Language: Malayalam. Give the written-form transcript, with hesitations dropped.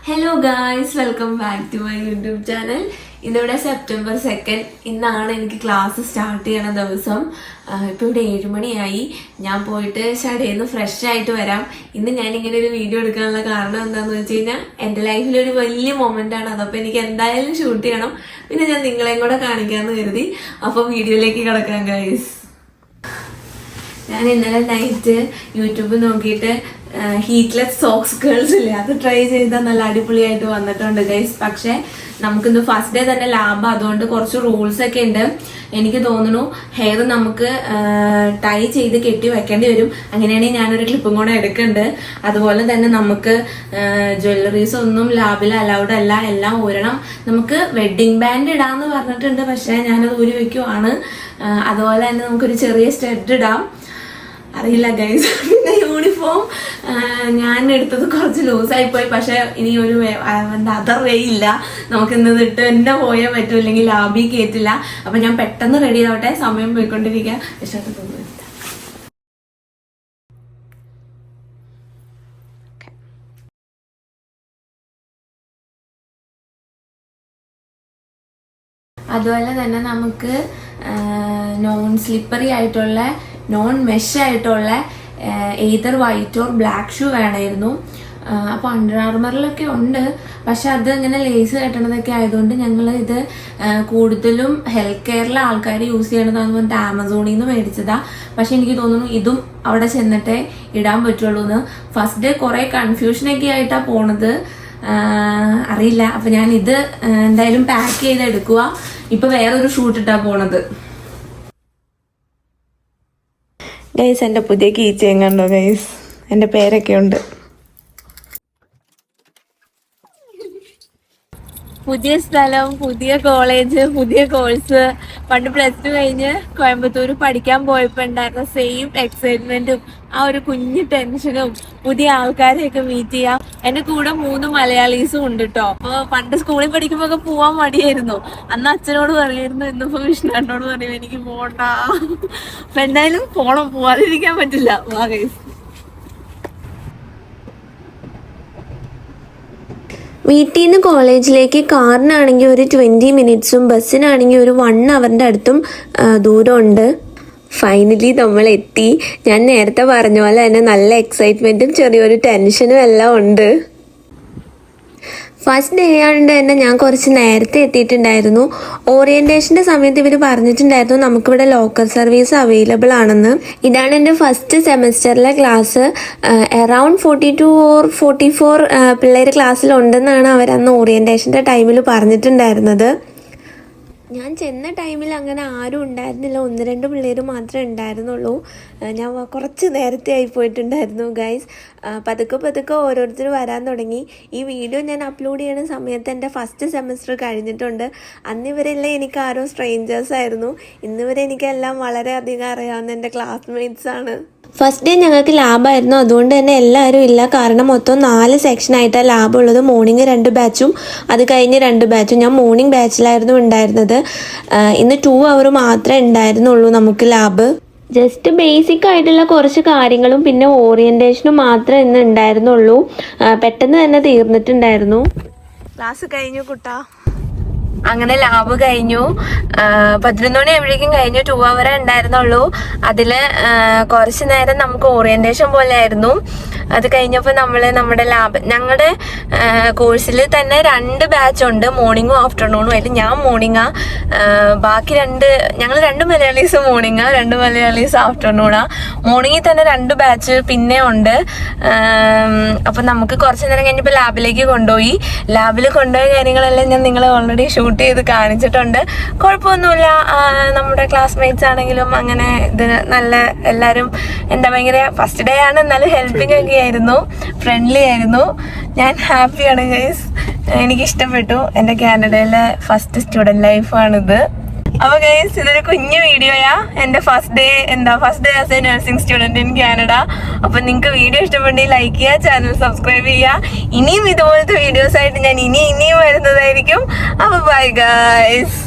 Hello guys, welcome back to my YouTube channel. ഇന്നിവിടെ സെപ്റ്റംബർ 2 ഇന്നാണ് എനിക്ക് ക്ലാസ് സ്റ്റാർട്ട് ചെയ്യണ ദിവസം. ഇപ്പോൾ ഇവിടെ 7 മണിയായി. ഞാൻ പോയിട്ട് ഷടേന്ന് ഫ്രഷ് ആയിട്ട് വരാം. ഇന്ന് ഞാൻ ഇങ്ങനെ ഒരു വീഡിയോ എടുക്കാനുള്ള കാരണം എന്താണെന്ന് വെച്ച് കഴിഞ്ഞാൽ എൻ്റെ ലൈഫിലൊരു വലിയ മൊമെൻ്റ് ആണ്. അതപ്പോൾ എനിക്ക് എന്തായാലും ഷൂട്ട് ചെയ്യണം. പിന്നെ ഞാൻ നിങ്ങളെയും കൂടെ കാണിക്കാമെന്ന് കരുതി. അപ്പോൾ വീഡിയോയിലേക്ക് കിടക്കാം ഗായ്സ്. ഞാൻ ഇന്നലെ നൈറ്റ് യൂട്യൂബ് നോക്കിയിട്ട് ഹീറ്റ്ലെസ് സോക്സ് ഗേൾസ് ഇല്ലേ, അത് ട്രൈ ചെയ്താൽ നല്ല അടിപൊളിയായിട്ട് വന്നിട്ടുണ്ട് ഗൈസ്. പക്ഷെ നമുക്കിന്ന് ഫസ്റ്റ് ഡേ തന്നെ ലാബ്, അതുകൊണ്ട് കുറച്ച് റൂൾസ് ഒക്കെ ഉണ്ട്. എനിക്ക് തോന്നുന്നു ഹെയർ നമുക്ക് ടൈ ചെയ്ത് കെട്ടി വെക്കേണ്ടി വരും. അങ്ങനെയാണെങ്കിൽ ഞാനൊരു ക്ലിപ്പും കൂടെ എടുക്കുന്നുണ്ട്. അതുപോലെ തന്നെ നമുക്ക് ജ്വല്ലറീസ് ഒന്നും ലാബിൽ അലൗഡ് അല്ല, എല്ലാം ഊരണം. നമുക്ക് വെഡിങ് ബാൻഡ് ഇടാന്ന് പറഞ്ഞിട്ടുണ്ട്, പക്ഷെ ഞാനത് ഊരി വെക്കുവാണ്. അതുപോലെ തന്നെ നമുക്കൊരു ചെറിയ സ്റ്റഡ് ഇടാം. അറിയില്ല ഗൈസ്. പിന്നെ യൂണിഫോം ഞാൻ എടുത്തത് കുറച്ച് ലൂസായി പോയി. പക്ഷെ ഇനി ഒരു അതർ വേ ഇല്ല, നമുക്ക് ഇന്നത് ഇട്ട് തന്നെ പോയാൽ പറ്റും, ഇല്ലെങ്കിൽ ലാബിൽ കയറ്റില്ല. അപ്പൊ ഞാൻ പെട്ടെന്ന് റെഡി ആവട്ടെ, സമയം പോയിക്കൊണ്ടിരിക്കാം. ഇഷ്ടപ്പെട്ടു. അതുപോലെ തന്നെ നമുക്ക് നോൺ സ്ലിപ്പറി ആയിട്ടുള്ള, നോൺ മെഷ് ആയിട്ടുള്ള either white or black shoe വേണമായിരുന്നു. അപ്പോൾ അണ്ടർ ആർമറിലൊക്കെ ഉണ്ട്, പക്ഷെ അത് ഇങ്ങനെ ലേസ് കെട്ടണതൊക്കെ ആയതുകൊണ്ട് ഞങ്ങൾ ഇത് കൂടുതലും ഹെൽത്ത് കെയറിലെ ആൾക്കാർ യൂസ് ചെയ്യണതാന്ന് പറഞ്ഞിട്ട് ആമസോണിൽ നിന്ന് മേടിച്ചതാ. പക്ഷെ എനിക്ക് തോന്നുന്നു ഇതും അവിടെ ചെന്നിട്ടേ ഇടാൻ പറ്റുള്ളൂ എന്ന്. ഫസ്റ്റ് ഡേ കുറെ കൺഫ്യൂഷനൊക്കെ ആയിട്ടാ പോണത്, അറിയില്ല. അപ്പൊ ഞാൻ ഇത് എന്തായാലും പാക്ക് ചെയ്ത് എടുക്കുക. ഇപ്പൊ വേറൊരു ഷൂട്ട് ഇട്ടാ പോണത് ഗൈസ്. എന്റെ പുതിയ കീ ചെയിൻ കണ്ടോ ഗൈസ്, എന്റെ പേരൊക്കെ ഉണ്ട്. പുതിയ സ്ഥലം, പുതിയ കോളേജ്, പുതിയ കോഴ്സ്. പണ്ട് +2 കഴിഞ്ഞ് കോയമ്പത്തൂർ പഠിക്കാൻ പോയപ്പോ ഉണ്ടായിരുന്ന സെയിം എക്സൈറ്റ്മെന്റും ആ ഒരു കുഞ്ഞു ടെൻഷനും, പുതിയ ആൾക്കാരെയൊക്കെ മീറ്റ് ചെയ്യാം. എന്റെ കൂടെ 3 മലയാളീസും ഉണ്ട് കേട്ടോ. അപ്പൊ പണ്ട് സ്കൂളിൽ പഠിക്കുമ്പോ ഒക്കെ പോവാൻ മടിയായിരുന്നു. അന്ന് അച്ഛനോട് പറയായിരുന്നു, ഇന്നിപ്പോ വിഷ്ണുനോട് പറയും എനിക്ക് പോണ്ട. അപ്പൊ എന്തായാലും പോണം, പോവാതിരിക്കാൻ പറ്റില്ല. വാ ഗൈസ്. വീട്ടിൽ നിന്ന് കോളേജിലേക്ക് കാറിനാണെങ്കിൽ ഒരു 20 മിനിറ്റ്സും ബസ്സിനാണെങ്കിൽ ഒരു 1 അവറിൻ്റെ അടുത്തും ദൂരമുണ്ട്. ഫൈനലി നമ്മൾ എത്തി. ഞാൻ നേരത്തെ പറഞ്ഞ പോലെ തന്നെ നല്ല എക്സൈറ്റ്മെൻറ്റും ചെറിയൊരു ടെൻഷനും എല്ലാം ഉണ്ട്. ഫസ്റ്റ് ഡേ ആയതുകൊണ്ട് തന്നെ ഞാൻ കുറച്ച് നേരത്തെ എത്തിയിട്ടുണ്ടായിരുന്നു. ഓറിയന്റേഷൻ്റെ സമയത്ത് ഇവർ പറഞ്ഞിട്ടുണ്ടായിരുന്നു നമുക്കിവിടെ ലോക്കർ സർവീസ് അവൈലബിൾ ആണെന്ന്. ഇതാണ് എൻ്റെ ഫസ്റ്റ് സെമസ്റ്ററിലെ ക്ലാസ്. അറൗണ്ട് 42 or 44 പിള്ളേർ ക്ലാസ്സിലുണ്ടെന്നാണ് അവരന്ന് ഓറിയന്റേഷൻ്റെ ടൈമിൽ പറഞ്ഞിട്ടുണ്ടായിരുന്നത്. ഞാൻ ചെന്ന ടൈമിൽ അങ്ങനെ ആരും ഉണ്ടായിരുന്നില്ല, 1-2 പിള്ളേർ മാത്രമേ ഉണ്ടായിരുന്നുള്ളൂ. ഞാൻ കുറച്ച് നേരത്തെ ആയി പോയിട്ടുണ്ടായിരുന്നു ഗൈസ്. പതുക്കെ ഓരോരുത്തർ വരാൻ തുടങ്ങി. ഈ വീഡിയോ ഞാൻ അപ്ലോഡ് ചെയ്യുന്ന സമയത്ത് എൻ്റെ ഫസ്റ്റ് സെമസ്റ്റർ കഴിഞ്ഞിട്ടുണ്ട്. അന്ന് ഇവരെല്ലാം എനിക്ക് ആരോ സ്ട്രേഞ്ചേഴ്സ് ആയിരുന്നു. ഇന്നിവരെ എനിക്കെല്ലാം വളരെയധികം അറിയാവുന്ന എൻ്റെ ക്ലാസ്മേറ്റ്സ് ആണ്. ഫസ്റ്റ് ഡേ ഞങ്ങൾക്ക് ലാബായിരുന്നു, അതുകൊണ്ട് തന്നെ എല്ലാവരും ഇല്ല. കാരണം മൊത്തം 4 സെക്ഷനായിട്ടാണ് ലാബ് ഉള്ളത്. മോർണിംഗ് 2 ബാച്ചും അത് കഴിഞ്ഞ് 2 ബാച്ചും. ഞാൻ മോർണിംഗ് ബാച്ചിലായിരുന്നു ഉണ്ടായിരുന്നത്. ഇന്ന് 2 അവർ മാത്രമേ ഉണ്ടായിരുന്നുള്ളൂ നമുക്ക് ലാബ്. ജസ്റ്റ് ബേസിക് ആയിട്ടുള്ള കുറച്ച് കാര്യങ്ങളും പിന്നെ ഓറിയന്റേഷനും മാത്രമേ ഇന്ന് ഉണ്ടായിരുന്നുള്ളൂ. പെട്ടെന്ന് തന്നെ തീർന്നിട്ടുണ്ടായിരുന്നു. ക്ലാസ് കഴിഞ്ഞു കുട്ടാ. അങ്ങനെ ലാബ് കഴിഞ്ഞു. 11 മണി എവിടേക്കും കഴിഞ്ഞു. 2 അവറേ ഉണ്ടായിരുന്നുള്ളൂ. അതില് കുറച്ച് നേരം നമുക്ക് ഓറിയന്റേഷൻ പോലെ ആയിരുന്നു. അത് കഴിഞ്ഞപ്പോൾ നമ്മുടെ ലാബ്, ഞങ്ങളുടെ കോഴ്സിൽ തന്നെ 2 ബാച്ച് ഉണ്ട്, മോർണിംഗും ആഫ്റ്റർനൂണും ആയിട്ട്. ഞാൻ മോർണിംഗാ, ബാക്കി ഞങ്ങൾ 2 മലയാളീസ് മോർണിംഗാ, 2 മലയാളീസ് ആഫ്റ്റർനൂണാ. മോർണിംഗിൽ തന്നെ 2 ബാച്ച് പിന്നെ ഉണ്ട്. അപ്പം നമുക്ക് കുറച്ച് നേരം കഴിഞ്ഞപ്പോൾ ലാബിലേക്ക് കൊണ്ടുപോയി. ലാബിൽ കൊണ്ടുപോയ കാര്യങ്ങളെല്ലാം ഞാൻ നിങ്ങളെ ഓൾറെഡി ഷൂട്ട് ചെയ്ത് കാണിച്ചിട്ടുണ്ട്. കുഴപ്പമൊന്നുമില്ല. നമ്മുടെ ക്ലാസ്മേറ്റ്സ് ആണെങ്കിലും അങ്ങനെ നല്ല എല്ലാവരും ഭയങ്കര ഫസ്റ്റ് ഡേ ആണ്, എന്നാലും ഹെൽപ്പിംഗ് ഒക്കെ ആയിരുന്നു, ഫ്രണ്ട്ലി ആയിരുന്നു. ഞാൻ ഹാപ്പിയാണ് ഗൈസ്, എനിക്കിഷ്ടപ്പെട്ടു. എൻ്റെ കാനഡയിലെ ഫസ്റ്റ് സ്റ്റുഡൻറ് ലൈഫാണിത്. അപ്പൊ ഗൈസ്, ഇതൊരു കുഞ്ഞു വീഡിയോയാ. എൻ്റെ first day as A nursing student in Canada. അപ്പൊ നിങ്ങൾക്ക് വീഡിയോ ഇഷ്ടപ്പെട്ടെങ്കിൽ ലൈക്ക് ചെയ്യുക, ചാനൽ സബ്സ്ക്രൈബ് ചെയ്യുക. ഇനിയും ഇതുപോലത്തെ വീഡിയോസ് ആയിട്ട് ഞാൻ ഇനിയും വരുന്നതായിരിക്കും. അപ്പൊ ബൈ ഗൈസ്.